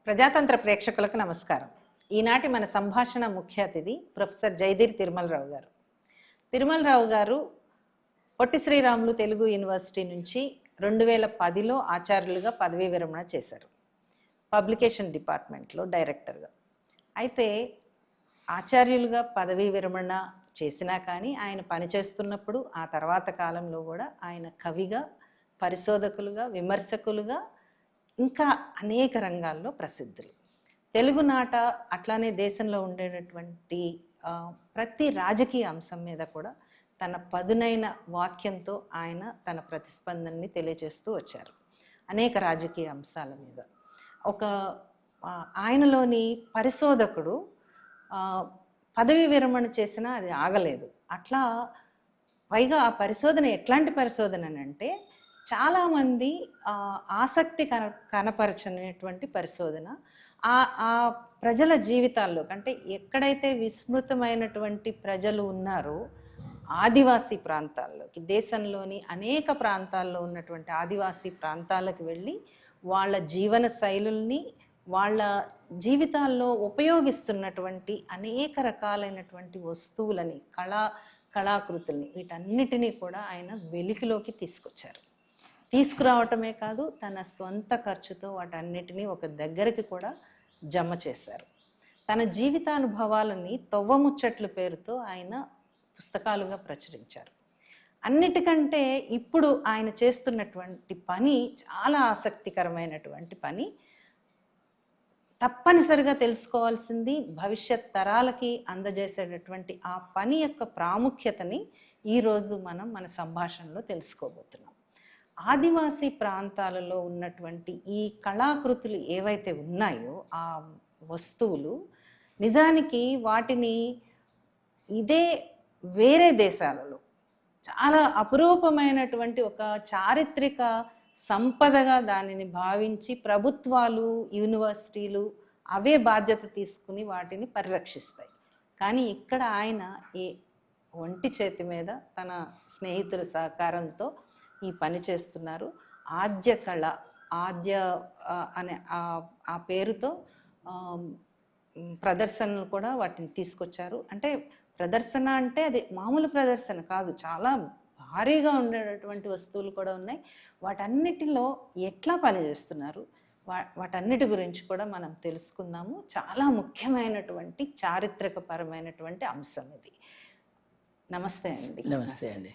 ప్రజాతంత్ర ప్రేక్షకులకు నమస్కారం. ఈనాటి మన సంభాషణ ముఖ్య అతిథి ప్రొఫెసర్ జయధీర్ తిరుమలరావు గారు. తిరుమలరావు గారు పొట్టి శ్రీరాములు తెలుగు యూనివర్సిటీ నుంచి 2010లో ఆచార్యులుగా పదవీ విరమణ చేశారు. పబ్లికేషన్ డిపార్ట్మెంట్లో డైరెక్టర్గా. అయితే ఆచార్యులుగా పదవీ విరమణ చేసినా కానీ ఆయన పనిచేస్తున్నప్పుడు ఆ తర్వాత కాలంలో కూడా ఆయన కవిగా, పరిశోధకులుగా, విమర్శకులుగా ఇంకా అనేక రంగాల్లో ప్రసిద్ధులు. తెలుగునాట అట్లానే దేశంలో ఉండేటటువంటి ప్రతి రాజకీయ అంశం మీద కూడా తన పదునైన వాక్యంతో ఆయన తన ప్రతిస్పందనని తెలియజేస్తూ వచ్చారు. అనేక రాజకీయ అంశాల మీద ఆయనలోని పరిశోధకుడు పదవి విరమణ చేసినా అది ఆగలేదు. అట్లా పైగా ఆ పరిశోధన ఎట్లాంటి పరిశోధన అంటే చాలామంది ఆసక్తి కనపరచనేటువంటి పరిశోధన. ఆ ప్రజల జీవితాల్లో అంటే ఎక్కడైతే విస్మృతమైనటువంటి ప్రజలు ఉన్నారో ఆదివాసీ ప్రాంతాల్లోకి, దేశంలోని అనేక ప్రాంతాల్లో ఉన్నటువంటి ఆదివాసీ ప్రాంతాలకు వెళ్ళి వాళ్ళ జీవన శైలుల్ని, వాళ్ళ జీవితాల్లో ఉపయోగిస్తున్నటువంటి అనేక రకాలైనటువంటి వస్తువులని, కళాకృతుల్ని, వీటన్నిటినీ కూడా ఆయన వెలికిలోకి తీసుకురావటమే కాదు, తన సొంత ఖర్చుతో వాటన్నిటినీ ఒక దగ్గరికి కూడా జమ చేశారు. తన జీవితానుభవాలని తొవ్వముచ్చట్లు పేరుతో ఆయన పుస్తకాలుగా ప్రచురించారు. అన్నిటికంటే ఇప్పుడు ఆయన చేస్తున్నటువంటి పని చాలా ఆసక్తికరమైనటువంటి పని. తప్పనిసరిగా తెలుసుకోవాల్సింది, భవిష్యత్ తరాలకి అందజేసేటటువంటి ఆ పని యొక్క ప్రాముఖ్యతని ఈరోజు మనం మన సంభాషణలో తెలుసుకోబోతున్నాం. ఆదివాసీ ప్రాంతాలలో ఉన్నటువంటి ఈ కళాకృతులు ఏవైతే ఉన్నాయో, ఆ వస్తువులు నిజానికి వాటిని వేరే దేశాలలో చాలా అపురూపమైనటువంటి ఒక చారిత్రక సంపదగా దానిని భావించి ప్రభుత్వాలు, యూనివర్సిటీలు అవే బాధ్యత తీసుకుని వాటిని పరిరక్షిస్తాయి. కానీ ఇక్కడ ఆయన ఒంటి చేతి మీద తన స్నేహితుల సహకారంతో ఈ పని చేస్తున్నారు. ఆద్య కళ, అనే ఆ పేరుతో ప్రదర్శనలు కూడా వాటిని తీసుకొచ్చారు. అంటే ప్రదర్శన అంటే అది మామూలు ప్రదర్శన కాదు, చాలా భారీగా ఉండేటటువంటి వస్తువులు కూడా ఉన్నాయి. వాటన్నిటిలో ఎట్లా పనిచేస్తున్నారు, వాటన్నిటి గురించి కూడా మనం తెలుసుకుందాము. చాలా ముఖ్యమైనటువంటి చారిత్రకపరమైనటువంటి అంశం ఇది. నమస్తే అండి. నమస్తే అండి.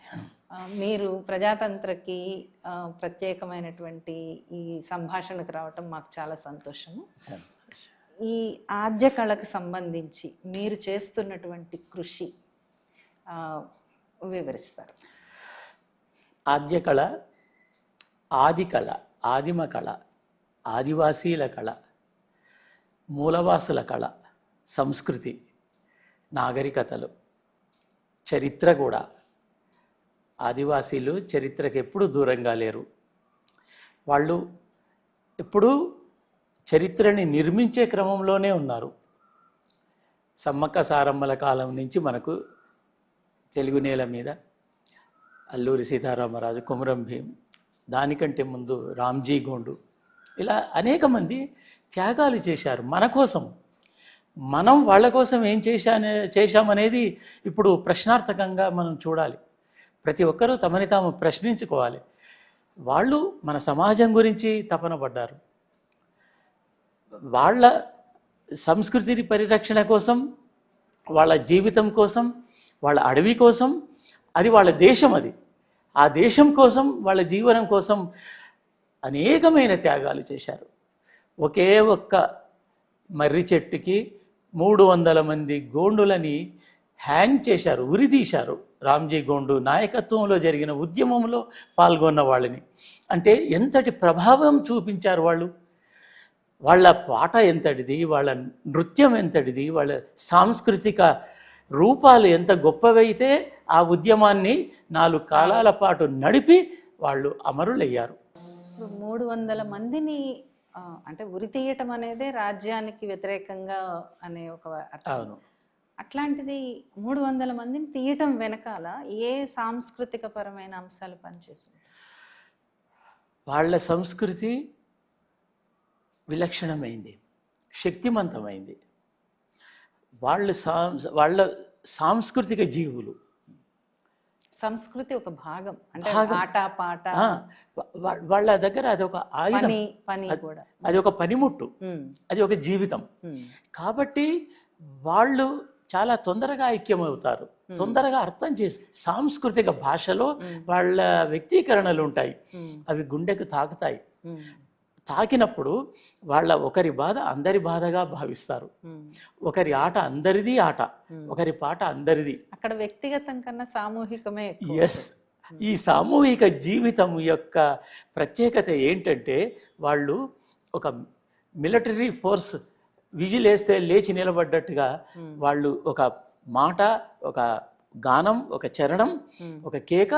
మీరు ప్రజాతంత్రకి ప్రత్యేకమైనటువంటి ఈ సంభాషణకు రావటం మాకు చాలా సంతోషము. ఈ ఆద్య కళకు సంబంధించి మీరు చేస్తున్నటువంటి కృషి వివరిస్తారు. ఆద్య కళ, ఆది కళ, ఆదిమ కళ, ఆదివాసీల కళ, మూలవాసుల కళ, సంస్కృతి, నాగరికతలు, చరిత్ర కూడా. ఆదివాసీలు చరిత్రకు ఎప్పుడు దూరంగా లేరు. వాళ్ళు ఎప్పుడూ చరిత్రని నిర్మించే క్రమంలోనే ఉన్నారు. సమ్మక్క సారమ్మల కాలం నుంచి మనకు తెలుగు నేల మీద అల్లూరి సీతారామరాజు, కొమురం భీం, దానికంటే ముందు రామ్జీ గోండు, ఇలా అనేక మంది త్యాగాలు చేశారు మన కోసం. మనం వాళ్ళ కోసం ఏం చేశామనేది ఇప్పుడు ప్రశ్నార్థకంగా మనం చూడాలి. ప్రతి ఒక్కరూ తమని తాము ప్రశ్నించుకోవాలి. వాళ్ళు మన సమాజం గురించి తపన పడ్డారు. వాళ్ళ సంస్కృతిని పరిరక్షణ కోసం, వాళ్ళ జీవితం కోసం, వాళ్ళ అడవి కోసం, అది వాళ్ళ దేశం. ఆ దేశం కోసం, వాళ్ళ జీవనం కోసం అనేకమైన త్యాగాలు చేశారు. ఒకే ఒక్క మర్రి చెట్టుకి 300 మంది గోండులని హ్యాంగ్ చేశారు, ఉరితీశారు. రామ్జీ గోండు నాయకత్వంలో జరిగిన ఉద్యమంలో పాల్గొన్న వాళ్ళని. అంటే ఎంతటి ప్రభావం చూపించారు వాళ్ళు. వాళ్ళ పాట ఎంతటిది, వాళ్ళ నృత్యం ఎంతటిది, వాళ్ళ సాంస్కృతిక రూపాలు ఎంత గొప్పవైతే ఆ ఉద్యమాన్ని 4 కాలాల పాటు నడిపి వాళ్ళు అమరులయ్యారు. 300 మందిని అంటే ఉరి తీయటం అనేదే రాజ్యానికి వ్యతిరేకంగా అనే ఒక అర్థం. అవును. అట్లాంటిది 300 మందిని తీయటం వెనకాల ఏ సాంస్కృతిక పరమైన అంశాలు పనిచేసింది? వాళ్ళ సంస్కృతి విలక్షణమైంది, శక్తిమంతమైంది. వాళ్ళ సాంస్కృతిక జీవులు. సంస్కృతి ఒక భాగం అంటే భాగం. ఆట పాట వాళ్ళ దగ్గర అది ఒక ఆయుధం, పని కూడా. అది ఒక పనిముట్టు, అది ఒక జీవితం. కాబట్టి వాళ్ళు చాలా తొందరగా ఐక్యమవుతారు, తొందరగా అర్థం చేసి సాంస్కృతిక భాషలో వాళ్ళ వ్యక్తీకరణలు ఉంటాయి, అవి గుండెకు తాకుతాయి. తాకినప్పుడు వాళ్ళ ఒకరి బాధ అందరి బాధగా భావిస్తారు, ఒకరి ఆట అందరిది ఆట, ఒకరి పాట అందరిది. అక్కడ వ్యక్తిగతం కన్నా సామూహికమే. ఎస్, ఈ సామూహిక జీవితం యొక్క ప్రత్యేకత ఏంటంటే వాళ్ళు ఒక మిలిటరీ ఫోర్స్ విజిలేస్తే లేచి నిలబడ్డట్టుగా వాళ్ళు ఒక మాట, ఒక గానం, ఒక చరణం, ఒక కేక,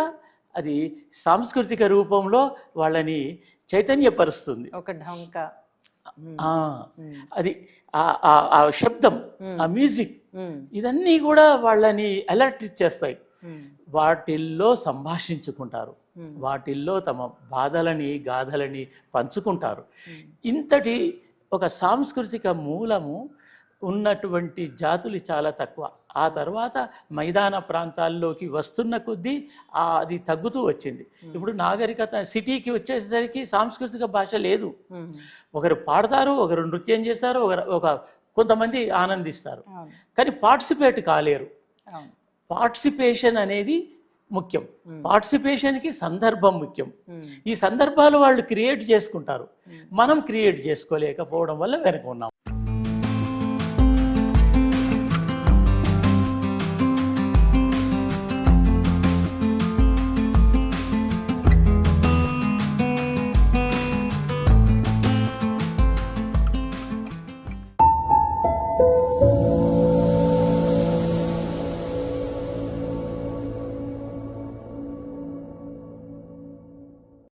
అది సాంస్కృతిక రూపంలో వాళ్ళని చైతన్యపరుస్తుంది. ఒక ఢంక, అది ఆ శబ్దం, ఆ మ్యూజిక్, ఇదన్నీ కూడా వాళ్ళని అలర్ట్ చేస్తాయి. వాటిల్లో సంభాషించుకుంటారు, వాటిల్లో తమ బాధలని గాథలని పంచుకుంటారు. ఇంతటి ఒక సాంస్కృతిక మూలము ఉన్నటువంటి జాతులు చాలా తక్కువ. ఆ తర్వాత మైదాన ప్రాంతాల్లోకి వస్తున్న కొద్దీ అది తగ్గుతూ వచ్చింది. ఇప్పుడు నాగరికత సిటీకి వచ్చేసరికి సాంస్కృతిక భాష లేదు. ఒకరు పాడతారు, ఒకరు నృత్యం చేస్తారు, కొంతమంది ఆనందిస్తారు, కానీ పార్టిసిపేట్ కాలేరు. పార్టిసిపేషన్ అనేది ముఖ్యం. పార్టిసిపేషన్కి సందర్భం ముఖ్యం. ఈ సందర్భాలు వాళ్ళు క్రియేట్ చేసుకుంటారు, మనం క్రియేట్ చేసుకోలేకపోవడం వల్ల వెనక ఉన్నాం.